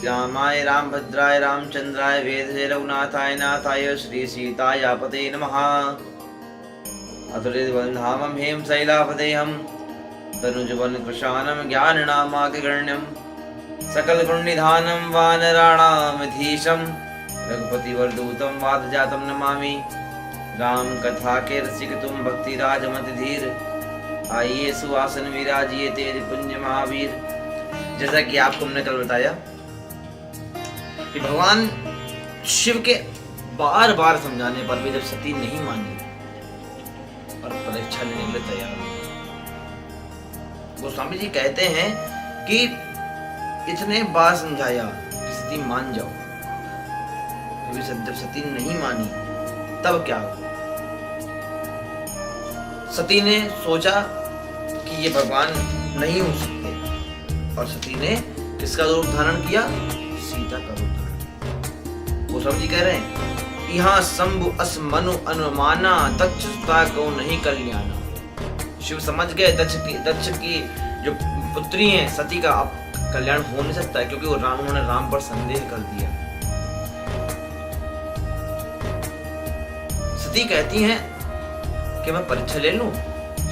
रामाय रामभद्राय रामचंद्राय वेदसे रघुनाथाय नाथाय श्री सीतायापते नमः। अतुलितबन्धामं हेम शैलापतेहं तनुजवन कृशानं ज्ञाननामाग्रगण्यं सकलगुणनिधानं वानराणामधीशं रघुपतिवरदूतं वादजातं नमामि। राम कथा के रसिक तुम भक्तिराजमति धीर, आइए सुवासन विराजिए तेज पुण्य महावीर। जैसा कि आपको हमने कल बताया कि भगवान शिव के बार बार समझाने पर भी जब सती नहीं मानी और परीक्षा लेने के लिए तैयार हुई, गोस्वामी जी कहते हैं कि इतने बार समझाया कि सती मान जाओ, जब सती नहीं मानी तब क्या हुआ? सती ने सोचा कि ये भगवान नहीं हो सकते और सती ने किसका रूप धारण किया? सीता का रूप धारण। गोस्वामी जी कह रहे हैं यहाँ शंभु अस मनु अनुमाना दक्षता को नहीं कल्याणा। शिव समझ गए दक्ष की जो पुत्री है सती का अब कल्याण हो नहीं सकता है, क्योंकि वो उन्होंने राम पर संदेह कर दिया। सती कहती हैं कि मैं परीक्षा ले लूं।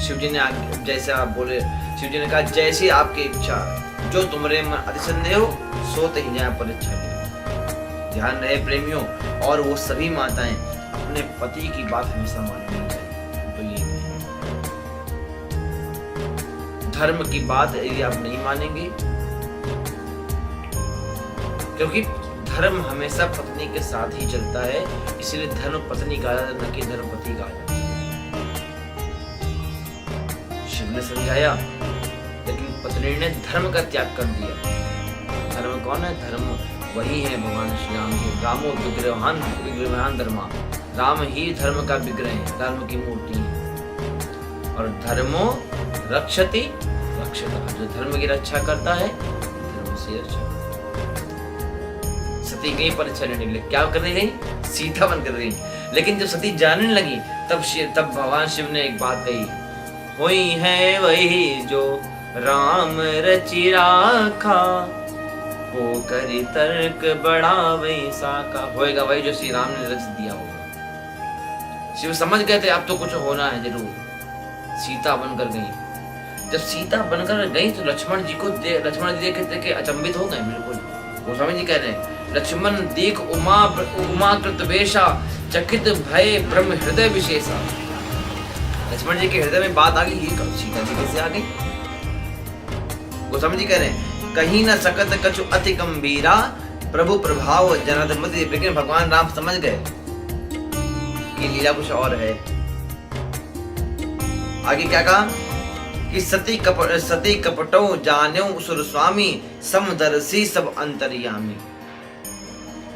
शिव जी ने जैसे आप बोले, शिव जी ने कहा जैसी आपकी इच्छा, जो तुम्हारे मन अति संदेह हो सो ही जाए परीक्षा ले। ध्यान रहे प्रेमियों, और वो सभी माताएं अपने पति की बात हमेशा माननी चाहिए। तो ये धर्म की बात यदि आप नहीं मानेंगे, क्योंकि धर्म हमेशा पत्नी के साथ ही चलता है, इसलिए धर्म पत्नी का न कि धर्म पति का। शिव ने समझाया लेकिन पत्नी ने धर्म का त्याग कर दिया। धर्म कौन है? धर्म वही है भगवान श्री राम जी। रामो विग्रहान धर्मा, राम ही धर्म का विग्रह है, धर्म की मूर्ति है। और धर्मो रक्षति रक्षता, जो धर्म की रक्षा करता है धर्म से रक्षा। सती गई परीक्षा लेने के लिए, क्या करने गई? सीता बनकर गई। लेकिन जब सती जानने लगी तब भगवान शिव ने एक बात कही, हुई है वही जो राम रचि राखा, को करी तर्क बड़ा वैसा का। होएगा वही जो श्री राम ने रच दिया होगा। शिव समझ गए थे अब तो कुछ होना है जरूर। सीता बनकर गई। जब सीता बनकर गई तो लक्ष्मण जी देखे अचंभित हो गए बिल्कुल। गोस्वामी जी कह रहे हैं लक्ष्मण देख उमा कृत वेशा, चकित भय ब्रह्म हृदय विशेषा। लक्ष्मण जी के हृदय में बात आ गई, ये कब सीता जी कैसे आ गई? गोस्वामी जी कह रहे हैं कहीं न सकत कछु अति गंभीरा, प्रभु प्रभाव जनत मति। लेकिन भगवान राम समझ गए कि लीला कुछ और है। आगे क्या कहा कि सती कपटो जान्यो सुर स्वामी, समदर्शी सब अंतर्यामी।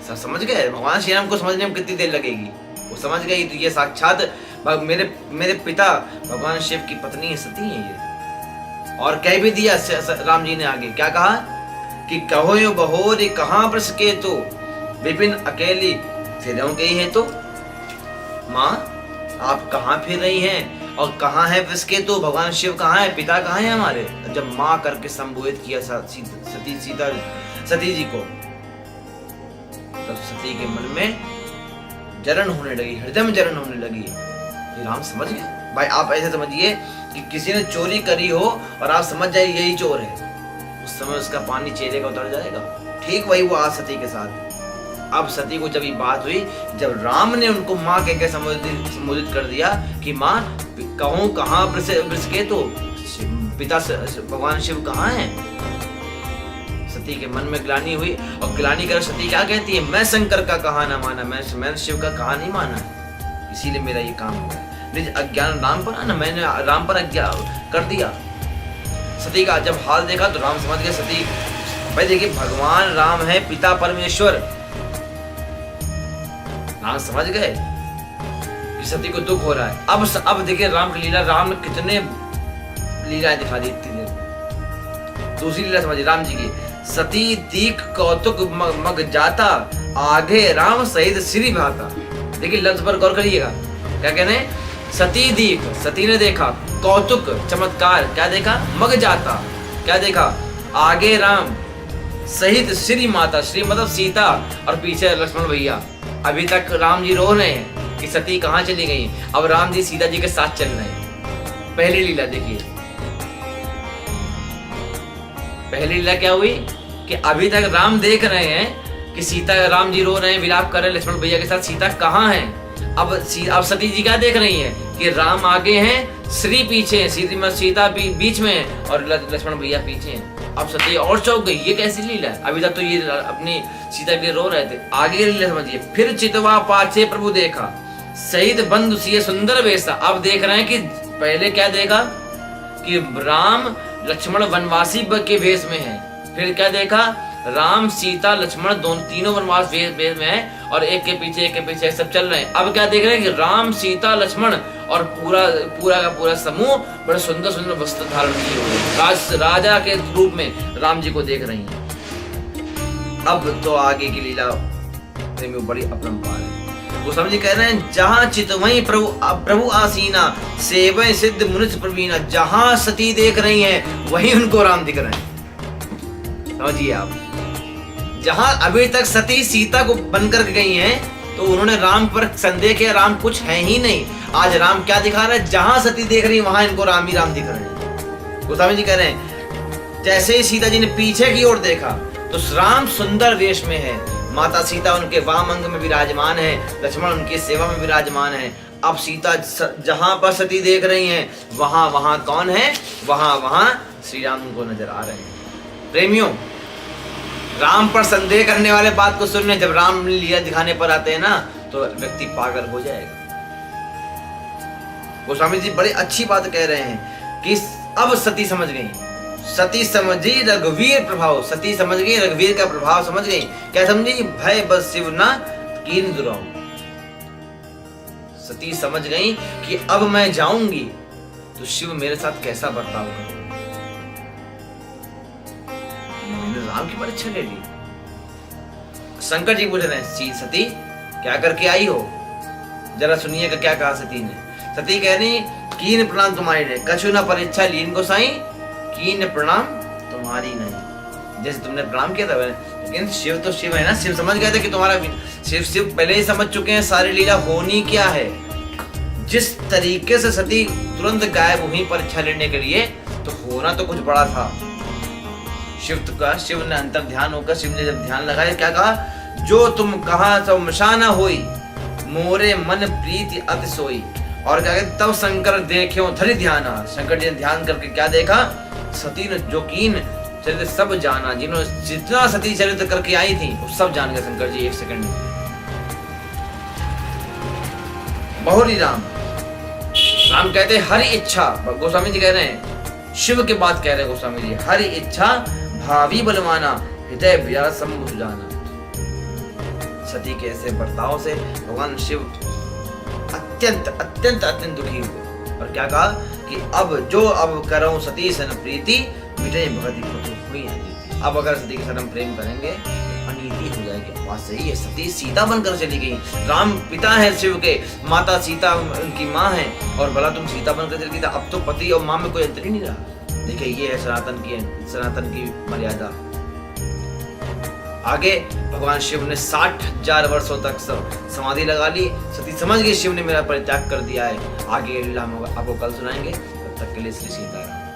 सब समझ गए। भगवान श्री राम को समझने में कितनी देर लगेगी? वो समझ गए तो ये साक्षात मेरे पिता भगवान शिव की पत्नी है, सती है ये। और कह भी दिया राम जी ने आगे क्या कहा कि कहो यो बहोरी कहाँ प्रस के तो, विपिन अकेली फिरों गई है तो। माँ आप कहाँ फिर रही हैं और कहाँ है प्रस के तो? भगवान शिव कहाँ है? पिता कहाँ है हमारे? जब माँ करके संबोधित किया सती जी को, तब सती के मन में जलन होने लगी, हृदय में जलन होने लगी। राम समझ गए। भाई आप ऐसे समझिए कि किसी ने चोरी करी हो और आप समझ जाए यही चोर है, उस समय उसका पानी चेहरे का उतर जाएगा। ठीक वही वो आज सती के साथ। अब सती को जब ये बात हुई, जब राम ने उनको माँ कह के संबोधित कर दिया कि माँ कहूँ कहाँ के तो, पिता भगवान शिव कहाँ है? सती के मन में ग्लानि हुई, और ग्लानि कर सती क्या कहती है? मैं शंकर का कहा ना माना, मैं शिव का कहा नहीं माना है, इसीलिए मेरा ये काम हुआ है। निज अज्ञान राम पर आना, मैंने राम पर अज्ञान कर दिया। सती का जब हाल देखा तो राम समझ गए सती। भाई देखिए भगवान राम है पिता परमेश्वर। राम समझ गए कि सती को दुख हो रहा है। अब देखिए राम की लीला, राम ने कितने लीलाएं दिखा दी इतनी देर। दूसरी लीला समझिए राम जी की, सती दीख कौतुक मग जाता, आगे राम सहित श्री भाता। देखिए लफ्ज पर गौर करिएगा, क्या कहने? सती दीख, सती ने देखा, कौतुक चमत्कार, क्या देखा? मग जाता, क्या देखा? आगे राम सहित श्री माता, श्री मतलब सीता, और पीछे लक्ष्मण भैया। अभी तक राम जी रो रहे हैं कि सती कहाँ चली गई, अब राम जी सीता जी के साथ चल रहे हैं। पहली लीला देखिए, पहली लीला क्या हुई कि अभी तक राम देख रहे हैं कि सीता, राम जी रो रहे हैं, विलाप कर रहे हैं लक्ष्मण भैया के साथ, सीता कहाँ है। अब सती जी क्या देख रही है कि राम आगे हैं, श्री पीछे है, सीता बीच में है और लक्ष्मण भैया पीछे हैं। अब सती और चौंक गई, ये कैसी लीला है, अभी तक तो ये अपनी सीता के लिए रो रहे थे। आगे लीला समझिए, फिर चितवा पाछे प्रभु देखा, सहित बंधु सिए सुंदर वेशा। अब देख रहे हैं कि पहले क्या देखा कि राम लक्ष्मण वनवासी के वेश में है, फिर क्या देखा राम सीता लक्ष्मण दोनों तीनों वनवास वेश में है और एक के पीछे सब चल रहे हैं। अब क्या देख रहे हैं कि राम सीता लक्ष्मण और पूरा का पूरा समूह बड़े सुंदर सुंदर वस्त्र धारण किए हुए राजा के रूप में राम जी को देख रही हैं। अब तो आगे की लीला प्रेमियों बड़ी अपरंपार है। वो समझ कह रहे हैं, जहां चित वहीं प्रभु आसीना, सेवय सिद्ध मुनित प्रवीणा। जहां सती देख रही हैं वहीं उनको राम दिख रहे हैं। समझिए आप, जहां अभी तक सती सीता को बनकर गई हैं तो उन्होंने राम पर संदेह किया, राम कुछ है ही नहीं। आज राम क्या दिखा रहा है, जहां सती देख रही है वहां इनको राम ही राम दिख रहे हैं। गोस्वामी जी कह रहे हैं, जैसे ही सीता जी ने पीछे की ओर देखा तो राम सुंदर वेश में है, माता सीता उनके वाम अंग में विराजमान है, लक्ष्मण उनकी सेवा में विराजमान है। अब सीता जहां पर सती देख रही हैं वहां कौन है, वहां श्री राम उनको नजर आ रहे हैं। प्रेमियों, राम पर संदेह करने वाले बात को सुनने जब राम लीला दिखाने पर आते हैं ना तो व्यक्ति पागल हो जाएगा। गोस्वामी जी बड़ी अच्छी बात कह रहे हैं कि अब सती समझ गई, सती समझी रघुवीर प्रभाव, सती समझ गई रघुवीर का प्रभाव समझ गई। क्या समझी, भय बस शिव न कीन दुराऊ। सती समझ गई कि अब मैं जाऊंगी तो शिव मेरे साथ कैसा बर्ताव करेगा। राम की परीक्षा ले ली। शंकर जी पूछ रहे हैं, सती क्या करके आई हो, जरा सुनिएगा क्या कहा सती ने। सती कह रही, कीन प्रणाम तुम्हारी नहीं, कछु न परीक्षा लीन गोसाई, कीन प्रणाम तुम्हारी नहीं। जैसे तुमने प्रणाम किया था, लेकिन शिव तो शिव है ना, शिव समझ गए थे कि तुम्हारा शिव पहले ही समझ चुके हैं सारी लीला होनी क्या है। जिस तरीके से सती तुरंत गायब हुई परीक्षा लेने के लिए, तो होना तो कुछ बड़ा था। शिव ने अंतर ध्यान होकर, शिव ने जब ध्यान लगाया क्या कहा, जो तुम कहा सब मशाना होई, मोरे मन प्रीति अति सोई। और क्या कहते, तब शंकर देखे धरि ध्यान। शंकर जी ने ध्यान करके क्या देखा, सती ने जो कीन चरित्र सब जाना, जिन्होंने जितना सती चरित्र करके आई थी वो सब जान गए शंकर जी एक सेकंड में। बहुरी राम कहते हरि इच्छा, गोस्वामी जी कह रहे हैं, शिव के बात कह रहे हैं गोस्वामी जी, हरि इच्छा भावी बलवाना, हृदय व्यास सम्मुख जाना। सती के ऐसे बर्ताव से भगवान शिव अत्यंत अत्यंत अत्यंत दुखी हुए और क्या कहा कि अब करूं सती सन प्रीति, मिटे भगति कुतु हुई अनीति। अब अगर सती के साथ हम प्रेम करेंगे तो अनीति हो जाएगी। बात सही है, सती सीता बनकर चली गई, राम पिता है शिव के, माता सीता उनकी माँ है, और भला तुम सीता बनकर चली गई। अब तो पति और माँ में कोई अंतर ही नहीं रहा। देखिए ये है सनातन की मर्यादा। आगे भगवान शिव ने 60,000 वर्षों तक समाधि लगा ली। सती समझ गई शिव ने मेरा परित्याग कर दिया है। आगे लीला हम आपको कल सुनाएंगे, तब तक के लिए श्री सीताराम।